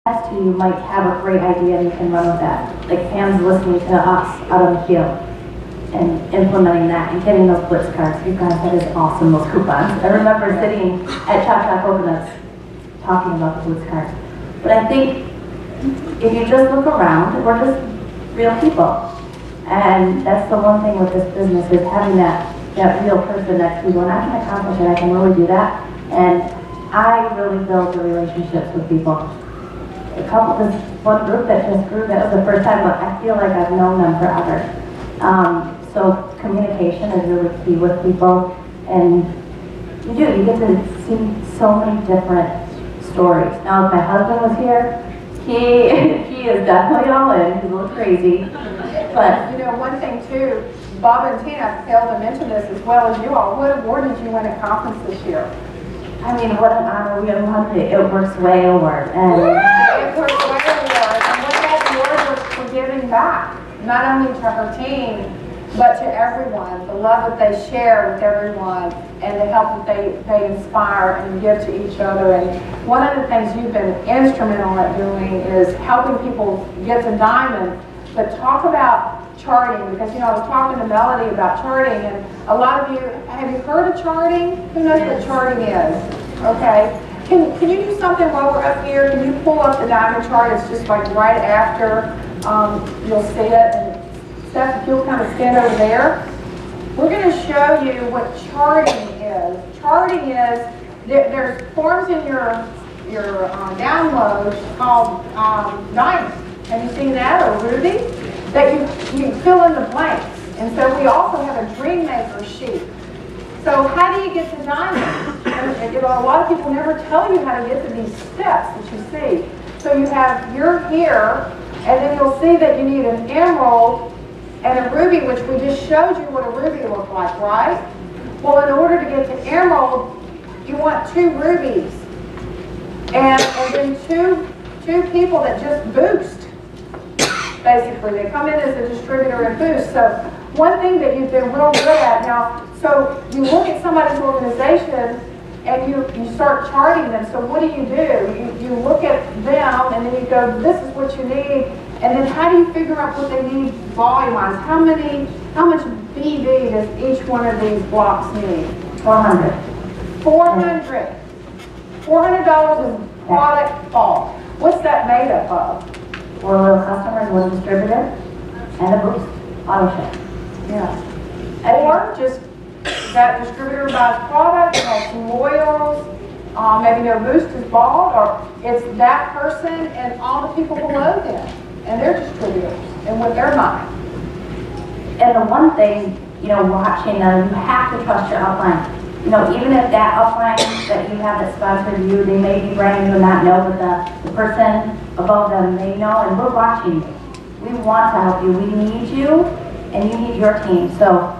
next to you might have a great idea and you can run with that. Like Pam's listening to us out on the field and implementing that and getting those blitz cards. You guys, that is awesome, those coupons. I remember sitting at Cha Coconuts talking about the blitz cards. But I think if you just look around, we're just real people. And that's the one thing with this business is having that real person next to you going, I can accomplish it, I can really do that. And I really build the relationships with people. This one group that just grew, that was the first time, but I feel like I've known them forever. So communication is really key with people, and you get to see so many different stories. Now, if my husband was here, he is definitely all in. He's a little crazy, but you know, one thing too, Bob and Tina failed to mention this as well as you all. What award did you win at conference this year? I mean, what an honor. We have 100. It works way over. And it works way over. And what that award was for giving back, not only to her team, but to everyone. The love that they share with everyone and the help that they inspire and give to each other. And one of the things you've been instrumental at doing is helping people get to Diamond. But talk about charting, because you know I was talking to Melody about charting, and a lot of you, have you heard of charting? Who knows what charting is? Okay, can you do something while we're up here? Can you pull up the Diamond chart? It's just like right after you'll see it. And Steph, if you'll kind of stand over there, we're going to show you what charting is. Charting is there's forms in your download called Diamond. Have you seen that, or Ruby? That you fill in the blanks. And so we also have a dream maker sheet. So how do you get to Diamond? And, you know, a lot of people never tell you how to get to these steps that you see. So you're here, and then you'll see that you need an emerald and a ruby, which we just showed you what a ruby looked like, right? Well, in order to get to emerald, you want 2 rubies. And then two people that just boost. Basically, they come in as a distributor and boost. So one thing that you've been real good at now, so you look at somebody's organization and you start charting them. So what do? You look at them and then you go, this is what you need. And then how do you figure out what they need volume-wise? How much BD does each one of these blocks need? 400. $400. $400 in product bulk. What's that made up of? 4 little customers, 1 distributor, and a boost auto ship. Yeah. Or just that distributor buys product, and has some loyals, maybe their boost is bought, or it's that person and all the people below them, and their distributors, and with their money. And the one thing, you know, watching them, you have to trust your upline. You know, even if that upline that you have that sponsored you, they may be brand new and not know, but the person above them, they know, and we're watching you. We want to help you. We need you, and you need your team. So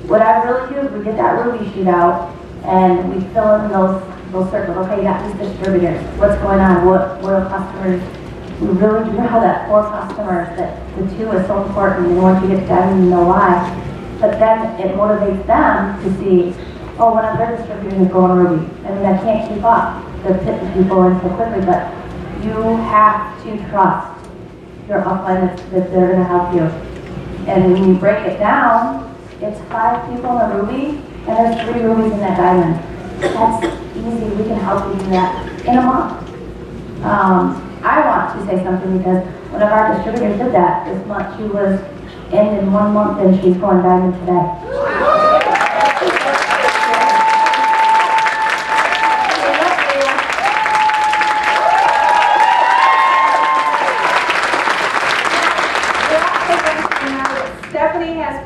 what I really do is we get that Ruby sheet out, and we fill in those circles. Okay, you got these distributors. What's going on? What are customers? We really do have that 4 customers. That the 2 is so important. And once you get to that, you know why. But then it motivates them to see, oh, one of their distributors is going Ruby. I mean, I can't keep up. They're pitting people in so quickly, but you have to trust your upline that they're going to help you. And when you break it down, it's 5 people in a ruby, and there's 3 rubies in that diamond. That's easy. We can help you do that in a month. I want to say something because one of our distributors did that this month. She was in 1 month, and she's going diamond today.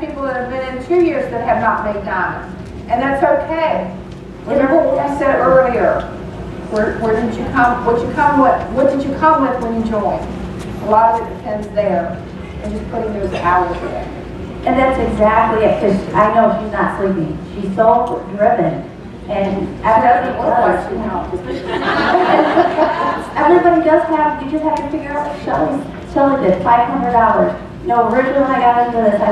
People that have been in 2 years that have not made diamonds, and that's okay. Remember what we said earlier. Where did you come? What did you come with when you joined? A lot of it depends there, and just putting those hours in. And that's exactly it. Because I know she's not sleeping. She's so driven, and everybody does. Everybody does have. You just have to figure out what Shelley did. $500. No, originally when I got into this, I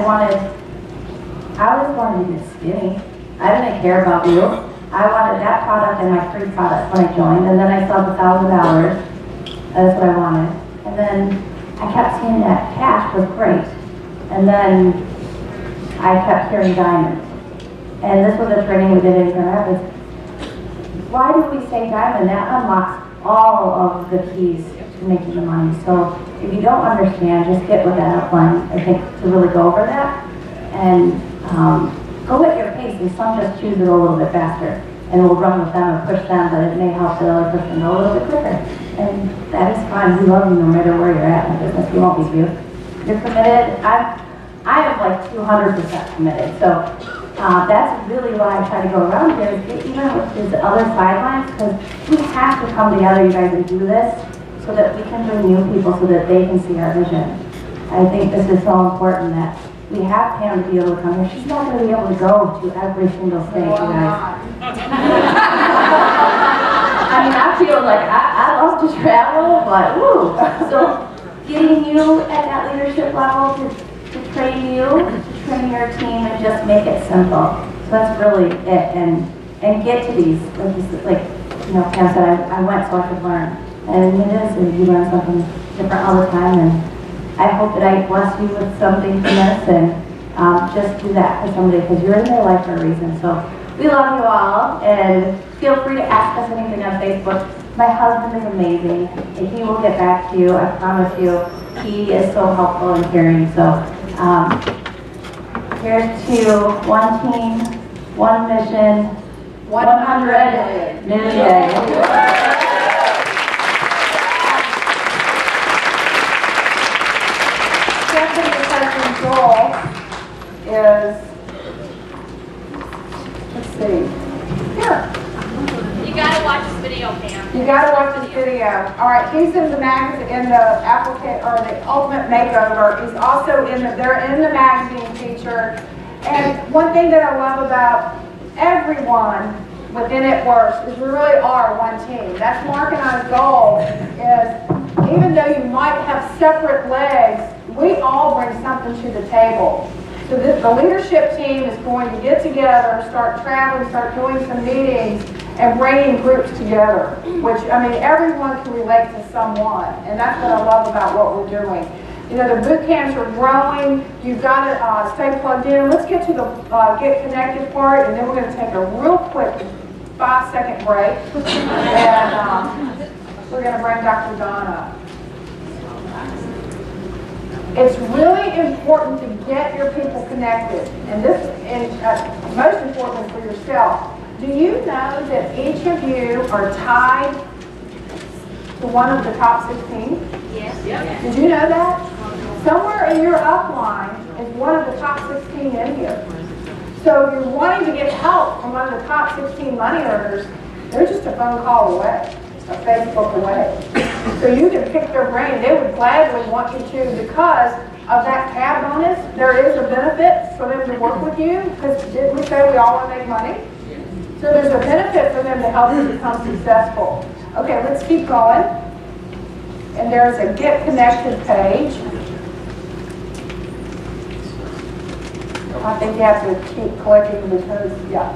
always wanted to be skinny. I didn't care about you. I wanted that product and my free product when I joined, and then I saw the $1,000. That's what I wanted. And then I kept seeing that cash was great. And then I kept hearing diamond. And this was a training we did in Grand Rapids. Why do we say diamond? That unlocks all of the keys to making the money. So if you don't understand, just get with that upline, I think, to really go over that. And go at your pace, and some just choose it a little bit faster. And we'll run with them and push them, but it may help the other person go a little bit quicker. And that is fine. We love you no matter where you're at in business. We won't leave you. You're committed. I am like 200% committed. So that's really why I try to go around here, even with these other sidelines, because we have to come together, you guys, and do this so that we can bring new people so that they can see our vision. I think this is so important that we have Pam to be able to come here. She's not going to be able to go to every single state, you guys. I mean, I feel like I love to travel, but woo. So getting you at that leadership level to train you, to train your team, and just make it simple. So that's really it. And get to these, like you know, Pam said, I went so I could learn. And it is, and you learn something different all the time. And I hope that I bless you with something from this, and just do that for somebody, because you're in their life for a reason. So we love you all, and feel free to ask us anything on Facebook. My husband is amazing, and he will get back to you, I promise you. He is so helpful and caring. So here's to one team, one mission, 100 million days. Goal is, let's see, here. You gotta watch this video, Pam. You gotta watch this video. All right, he's in the magazine, in the applicant, or the Ultimate Makeover. He's also in the, they're in the magazine feature. And one thing that I love about everyone within It Works is we really are one team. That's Mark and I's goal, is even though you might have separate legs, we all bring something to the table. So the leadership team is going to get together, start traveling, start doing some meetings, and bringing groups together, which, I mean, everyone can relate to someone, and that's what I love about what we're doing. You know, the boot camps are growing. You've got to stay plugged in. Let's get to the get connected part, and then we're going to take a real quick 5-second break, and we're going to bring Dr. Donna. It's really important to get your people connected, and this is most importantly for yourself. Do you know that each of you are tied to one of the top 16? Yes. Did you know that? Somewhere in your upline is one of the top 16 in here. So if you're wanting to get help from one of the top 16 money earners, they're just a phone call away, a Facebook away. So you can pick their brain. They would gladly want you to, because of that tab bonus. There is a benefit for them to work with you, because didn't we say we all want to make money? So there's a benefit for them to help you become successful. Okay, let's keep going. And there's a Get Connected page. I think you have to keep clicking because, yeah.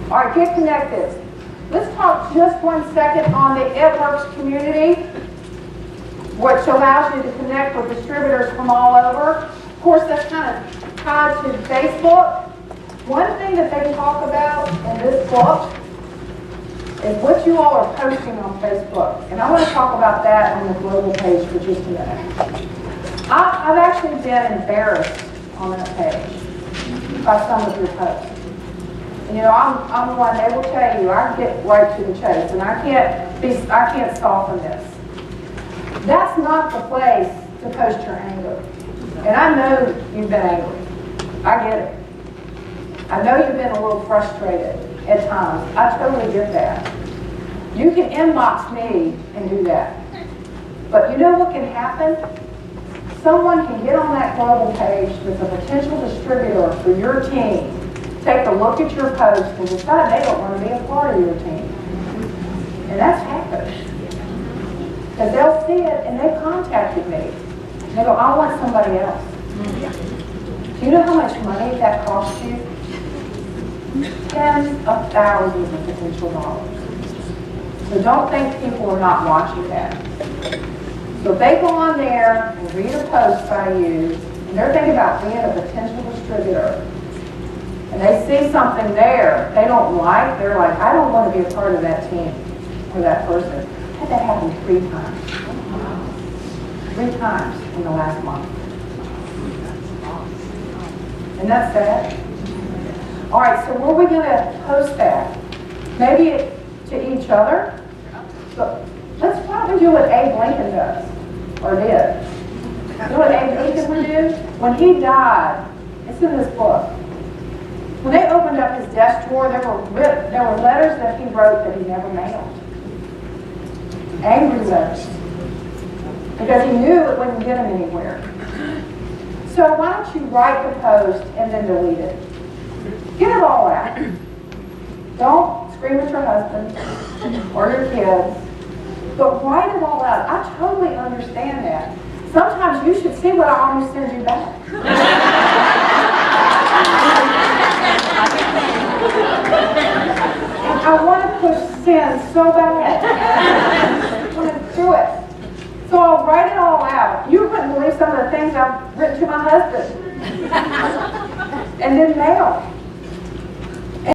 All right, Get Connected. Let's talk just 1 second on the It Works community, which allows you to connect with distributors from all over. Of course, that's kind of tied to Facebook. One thing that they talk about in this book is what you all are posting on Facebook. And I want to talk about that on the global page for just a minute. I've actually been embarrassed on that page by some of your posts. You know, I'm the one, they will tell you, I get right to the chase, and I can't soften this. That's not the place to post your anger. And I know you've been angry. I get it. I know you've been a little frustrated at times. I totally get that. You can inbox me and do that. But you know what can happen? Someone can get on that global page that's a potential distributor for your team, take a look at your post, and decide they don't want to be a part of your team. And that's happened. Because they'll see it and they contacted me. They go, I want somebody else. Do you know how much money that costs you? Tens of thousands of potential dollars. So don't think people are not watching that. So if they go on there and read a post by you, and they're thinking about being a potential distributor, and they see something there they don't like, they're like, I don't want to be a part of that team or that person. I had that happen 3 times. 3 times in the last month. And that's sad. All right, so where are we going to post that? Maybe to each other? So let's probably do what Abe Lincoln does, or did. You know what Abe Lincoln would do? When he died, it's in this book. When they opened up his desk drawer, there were letters that he wrote that he never mailed. Angry letters. Because he knew it wouldn't get him anywhere. So why don't you write the post and then delete it? Get it all out. Don't scream at your husband or your kids, but write it all out. I totally understand that. Sometimes you should see what I always send you back. And I want to push sin so bad. I want to do it. So I'll write it all out. You wouldn't believe some of the things I've written to my husband. And then mail.